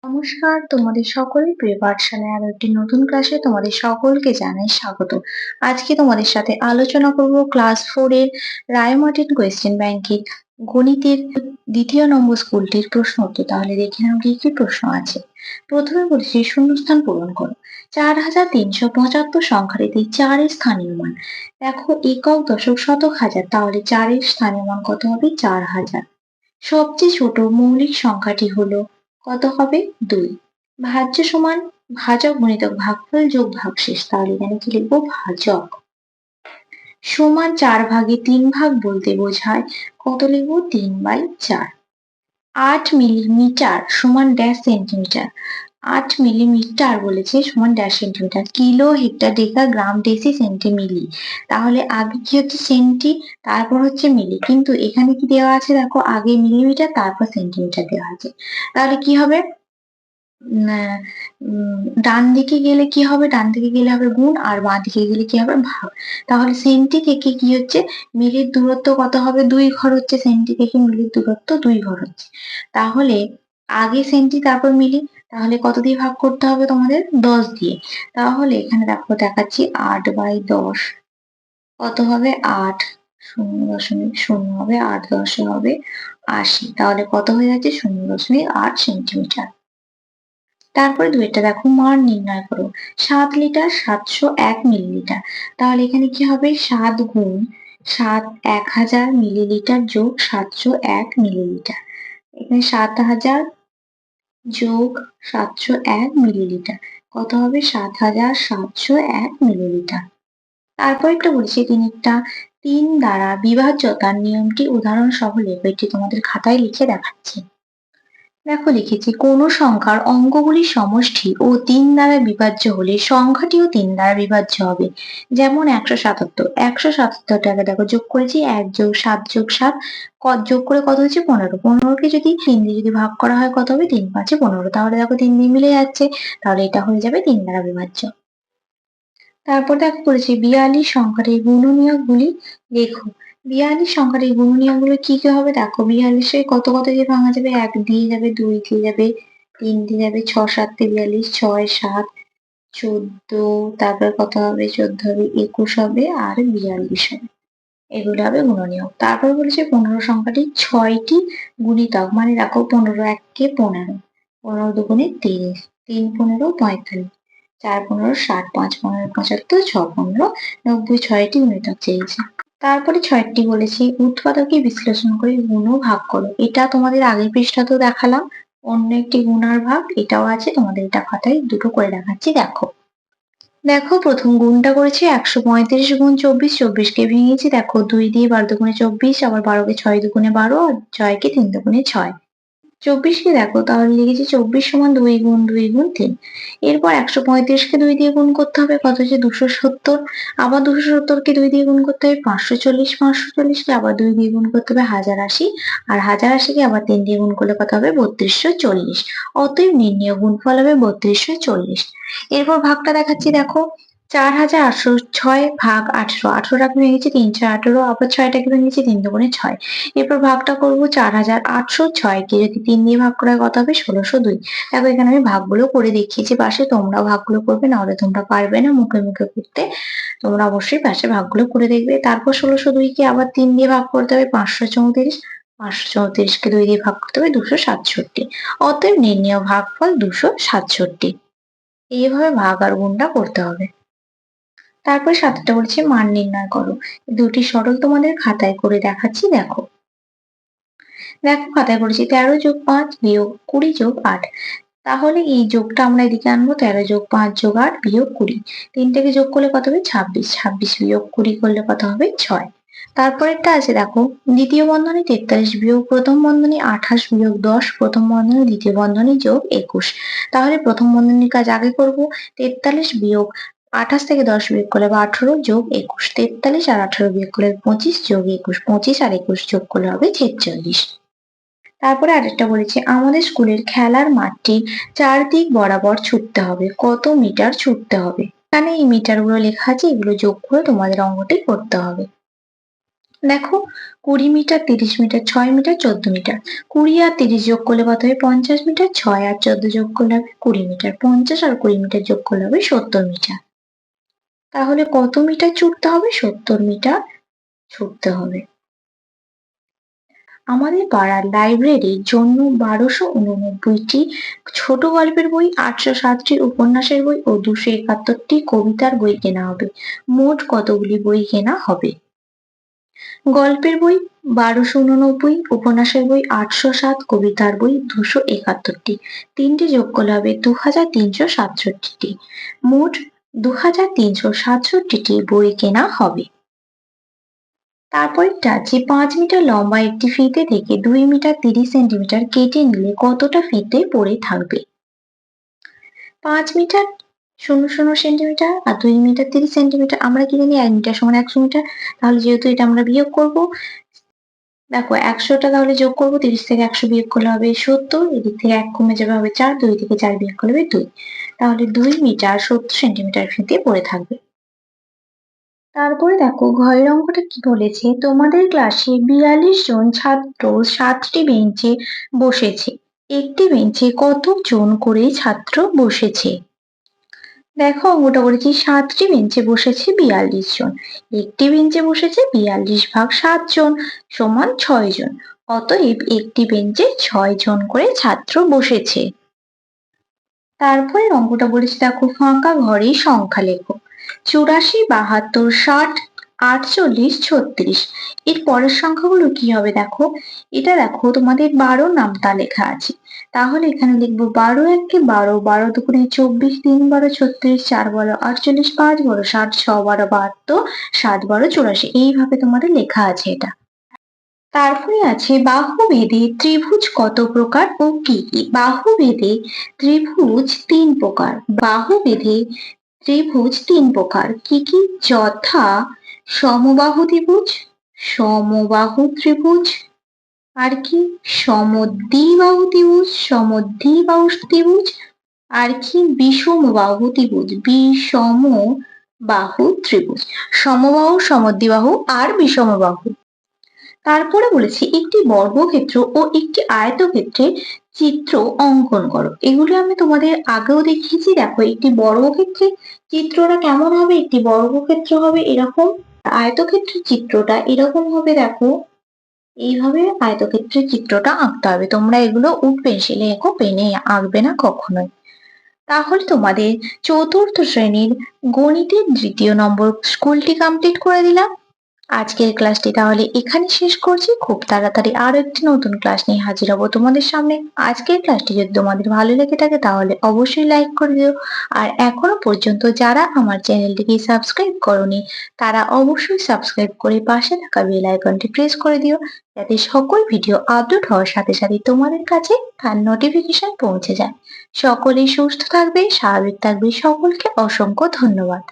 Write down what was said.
নমস্কার, তোমাদের সকলের প্রিয় পাঠশালায় আরো একটি নতুন ক্লাসে তোমাদের সকলকে জানাই স্বাগত। আজকে তোমাদের সাথে আলোচনা করব ক্লাস 4 এর রায়মার্টিন কোয়েশ্চেন ব্যাংকের গণিতের দ্বিতীয় নম্বর স্কুলটির প্রশ্ন উত্তর। তাহলে দেখে নাও কি কি প্রশ্ন আছে। প্রথমে বলেছি শূন্যস্থান পূরণ করো। 4375 সংখ্যাটিতে 4 এর স্থানীয় মান। দেখো একক, দশক, শতক, হাজার, তাহলে 4 এর স্থানীয় মান কত হবে? 4000। সবচেয়ে ছোট মৌলিক সংখ্যাটি হলো কত হবে? 2। ভাজ্য সমান ভাজক গুণিতক ভাগফল যোগ ভাগশেষ, তাহলে এখানে কি লিখবো? ভাজক। সমান 4 ভাগে 3 ভাগ বলতে বোঝায় কত লিখবো? 3/4। 8 মিলিমিটার সমান ড্যাশ সেন্টিমিটার। 8 মিলিমিটার বলেছে সমান ড্যাশ সেন্টিমিটার। কিলো, হেক্টর, ডেকা, গ্রাম, ডেসি, সেন্টি, মিলি। তাহলে আগে কি হচ্ছে? সেন্টি, তারপর হচ্ছে মিলি। কিন্তু এখানে কি দেওয়া আছে? দেখো আগে মিলিমিটার তারপর সেন্টিমিটার দেওয়া আছে। তাহলে কি হবে? ডান দিকে গেলে কি হবে? ডান দিকে গেলে হবে গুণ, আর বাঁ দিকে গেলে কি হবে? ভাগ। তাহলে সেন্টি থেকে কি হচ্ছে? মিলির দূরত্ব কত হবে? 2 ঘর হচ্ছে। সেন্টি থেকে মিলির দূরত্ব 2 ঘর হচ্ছে। তাহলে আগে সেন্টি তারপর মিলি। তাহলে কত দিয়ে ভাগ করতে হবে তোমাদের? 10 দিয়ে। তাহলে এখানে দেখো দেখাচ্ছি 8/10 কত হবে? 8। 0.0 হবে, 8×10 হবে 80। তাহলে কত হয়ে যাচ্ছে? 0.8 সেন্টিমিটার। তারপরে দুইটা দেখো মান নির্ণয় করো। 7 লিটার 701 মিলিলিটার। তাহলে এখানে কি হবে? 7 গুণ 7 1000 মিলিলিটার যোগ 701 মিলিলিটার। এখানে 7000 যোগ 701 মিলিলিটার কত হবে? 7701 মিলিলিটার। তারপর একটা বলেছি তিনেরটা 3 দ্বারা বিভাজ্যতার নিয়মটি উদাহরণ সহ লেখো। এটি তোমাদের খাতায় লিখে দেখাচ্ছি। দেখো লিখেছি কোন সংখ্যার অঙ্কগুলির সমষ্টি ও 3 দ্বারা বিভাজ্য হলে সংখ্যাটিও 3 দ্বারা বিভাজ্য হবে। যেমন 177। 177টাকে দেখো যোগ করেছি 1 যোগ 7 যোগ 7 যোগ করে কত হচ্ছে? 15। 15কে যদি 3 দিয়ে যদি ভাগ করা হয় কত হবে? 3×5 15। তাহলে দেখো 3 দিয়ে মিলে যাচ্ছে। তাহলে এটা হয়ে যাবে 3 দ্বারা বিভাজ্য। তারপর দেখো বলেছি 42 সংখ্যাটির গুণনীয়কগুলি লেখো। 42 সংখ্যাটির গুণনীয়কগুলো কি কি হবে? দেখো 42 কত কত দিয়ে ভাঙা যাবে? 1 দিয়ে যাবে, 2 দিয়ে যাবে, 3 দিয়ে যাবে, 6 7 42, 6 7 14, তারপর কত হবে? 14 হবে, 21 হবে আর 42 হবে। এগুলো হবে গুণনীয়ক। তারপর বলেছে 15 সংখ্যাটি 6টি গুণিতক, মানে দেখো 15 1 15, 15 দুগুণে 30, 3 15 45, 4 15 60, 5 15 75, 6 15 90, 6টি গুণিতক চেয়েছে। তারপরে 6টি বলেছি উৎপাদকে বিশ্লেষণ করে গুণ ও ভাগ করো। এটা তোমাদের আগের পৃষ্ঠাতেও দেখালাম। অন্য একটি গুণ আর ভাগ এটাও আছে, তোমাদের এটা খাতায় দুটো করে দেখাচ্ছি দেখো। দেখো প্রথম গুণটা করেছি 135 গুণ 24, 24কে ভেঙেছি দেখো 2 দিয়ে 12 দুগুণে 24, আবার 12কে 6 দুগুণে 12 আর 6কে 3 দুগুণে 6। 24কে দেখো তাহলে লিখেছি 24 সমান 2 গুণ 2 গুণ 3। এরপর 135কে 2 দিয়ে গুণ করতে হবে কত হচ্ছে? 270। আবার 270কে 2 দিয়ে গুণ করতে হবে 540, 540কে আবার 2 দিয়ে গুণ করতে হবে 1080, আর 1080কে আবার 3 দিয়ে গুণ করলে কত হবে? 3240। অতএব নির্ণেয় গুণফল হবে 3240। এরপর ভাগটা দেখাচ্ছি দেখো 4806 ভাগ 18। 18টাকে ভেঙেছি 3 6 18, আবার 6টাকে ভেঙেছি 3 দুগুণে 6। এরপর ভাগটা করবো 4806কে যদি 3 দিয়ে ভাগ করা হয় কত হবে? 1602। দেখো এখানে আমি ভাগগুলো করে দেখিয়েছি পাশে, তোমরাও ভাগগুলো করবে, নাহলে তোমরা পারবে না মুখে মুখে করতে। তোমরা অবশ্যই পাশে ভাগগুলো করে দেখবে। তারপর 1602কে আবার 3 দিয়ে ভাগ করতে হবে 534, 534কে 2 দিয়ে ভাগ করতে হবে 267। অতএব নির্ণেয় ভাগফল 267। এইভাবে ভাগ আর গুণটা করতে হবে। তারপর 7টা বলছে মান নির্ণয় করো। দুটি সরল তোমাদের খাতায় করে দেখাচ্ছি দেখো। দেখো খাতায় করেছি 13 যোগ 5 বিয়োগ 20 যোগ 8। তাহলে এই যোগটা আমরা এদিকে আনবো, 13 যোগ 5 যোগ 8 বিয়োগ 20। তিনটাকে যোগ করলে কত হবে? 26। 26 বিয়োগ 20 করলে কত হবে? 6। তারপরেরটা আছে দেখো দ্বিতীয় বন্ধনী 43 বিয়োগ প্রথম বন্ধনী 28 বিয়োগ 10, প্রথম বন্ধনী দ্বিতীয় বন্ধনী যোগ 21। তাহলে প্রথম বন্ধনীর কাজ আগে করব। 43 বিয়োগ 28 থেকে 10 বিয়োগ করলে 18 যোগ 21, 43 আর 18 বিয়োগ করলে 25 যোগ 21, 25 আর 21 যোগ করলে হবে 46। তারপরে আরেকটা বলেছে আমাদের স্কুলের খেলার মাঠটি চারদিক বরাবর ছুটতে হবে। কত মিটার ছুটতে হবে? এখানে এই মিটার গুলো লেখা আছে, এগুলো যোগ করে তোমাদের অঙ্কটি করতে হবে। দেখো 20 মিটার, 30 মিটার, 6 মিটার, 14 মিটার। 20 আর 30 যোগ করলে কত হয়? 50 মিটার। 6 আর 14 যোগ করলে হবে 20 মিটার। 50 আর 20 মিটার যোগ করলে হবে 70 মিটার। তাহলে কত মিটার ছুটতে হবে? 70 মিটার ছুটতে হবে। আমাদের পাড়ার লাইব্রেরির জন্য 1289টি ছোট গল্পের বই, 807টি উপন্যাসের বই ও 271টি কবিতার বই কেনা হবে। মোট কতগুলি বই কেনা হবে? গল্পের বই 1289, উপন্যাসের বই 807, কবিতার বই 271টি। তিনটে যোগ করলে হবে 2367টি। মোট 2367টি বই কেনা হবে। তারপরেরটা আছে 5 মিটার লম্বা একটি ফিতে থেকে 2 মিটার 30 সেন্টিমিটার কেটে নিলে কতটা ফিতে পড়ে থাকবে? 5 মিটার 00 সেন্টিমিটার আর 2 মিটার 30 সেন্টিমিটার আমরা কি জানি 1 মিটার সমান 100 মিটার। তাহলে যেহেতু এটা আমরা বিয়োগ করব, দেখো 100টা তাহলে যোগ করব, 30 থেকে 100 বিয়োগ করলে হবে 70, এদিক থেকে 1 কমে যাবে হবে 4, 2 থেকে 4 বিয়োগ করলে হবে 2। তাহলে 2 মিটার 70 সেন্টিমিটার ফিতে পড়ে থাকবে। তারপরে দেখো ঘরের অঙ্কটা কি বলেছে? তোমাদের ক্লাসে 42 জন ছাত্র 7টি বেঞ্চে বসেছে। একটি বেঞ্চে কতজন করে ছাত্র বসেছে? দেখো অঙ্কটা বলেছি 7টি বেঞ্চে বসেছে 42 জন। একটি বেঞ্চে বসেছে 42 ভাগ 7 জন সমান 6 জন। অতএব একটি বেঞ্চে 6 জন করে ছাত্র বসেছে। তারপরে অঙ্কটা বলেছে দেখো ফাঁকা ঘরের সংখ্যা লেখো। 84, 72, 60, 48, 36। এর পরের সংখ্যাগুলো কি হবে দেখো? এটা দেখো তোমাদের 12 নামতা লেখা আছে। তাহলে এখানে লিখবো 12 একে 12, 12 দুগুণে 24, 3 12 36, 4 12 48, 5 12 60, 6 12 72, 7 12 84। এইভাবে তোমাদের লেখা আছে এটা। তারপরে আছে বাহুভেদে ত্রিভুজ কত প্রকার ও কি কি? বাহুভেদে ত্রিভুজ 3 প্রকার। বাহুভেদে ত্রিভুজ 3 প্রকার। কি কি? যথা সমবাহু ত্রিভুজ, সমবাহু ত্রিভুজ, আর কি সমদ্বিবাহু ত্রিভুজ, সমদ্বিবাহু ত্রিভুজ, আর কি বিষমবাহু ত্রিভুজ, বিষমবাহু ত্রিভুজ। সমবাহু, সমদ্বিবাহু আর বিষমবাহু। তারপরে বলেছি একটি বর্গক্ষেত্র ও একটি আয়তক্ষেত্রে চিত্র অঙ্কন করো। এগুলো আমি তোমাদের আগেও দেখিয়েছি। দেখো একটি বর্গক্ষেত্রে চিত্রটা কেমন হবে? একটি বর্গক্ষেত্র হবে এরকম, আয়তক্ষেত্রের চিত্রটা এরকম হবে। দেখো এইভাবে আয়তক্ষেত্রের চিত্রটা আঁকতে হবে। তোমরা এগুলো উড পেন্সিলে এঁকো, পেনে আঁকবে না কখনোই। তাহলে তোমাদের চতুর্থ শ্রেণীর গণিতের 2য় নম্বর স্কুলটি কমপ্লিট করে দিলাম। আজকের ক্লাসটি তাহলে এখানে শেষ করছি। খুব তাড়াতাড়ি আরো একটি নতুন ক্লাস নিয়ে হাজির হব তোমাদের সামনে। আজকের ক্লাসটি যদি তোমাদের ভালো লেগে থাকে তাহলে অবশ্যই লাইক করে দিও। আর এখনো পর্যন্ত যারা আমার চ্যানেলটিকে সাবস্ক্রাইব করোনি তারা অবশ্যই সাবস্ক্রাইব করে পাশে থাকা বেল আইকনটি প্রেস করে দিও, যাতে সকল ভিডিও আপলোড হওয়ার সাথে সাথে তোমাদের কাছে তার নোটিফিকেশন পৌঁছে যায়। সকলেই সুস্থ থাকবে, স্বাভাবিক থাকবে। সকলকে অসংখ্য ধন্যবাদ।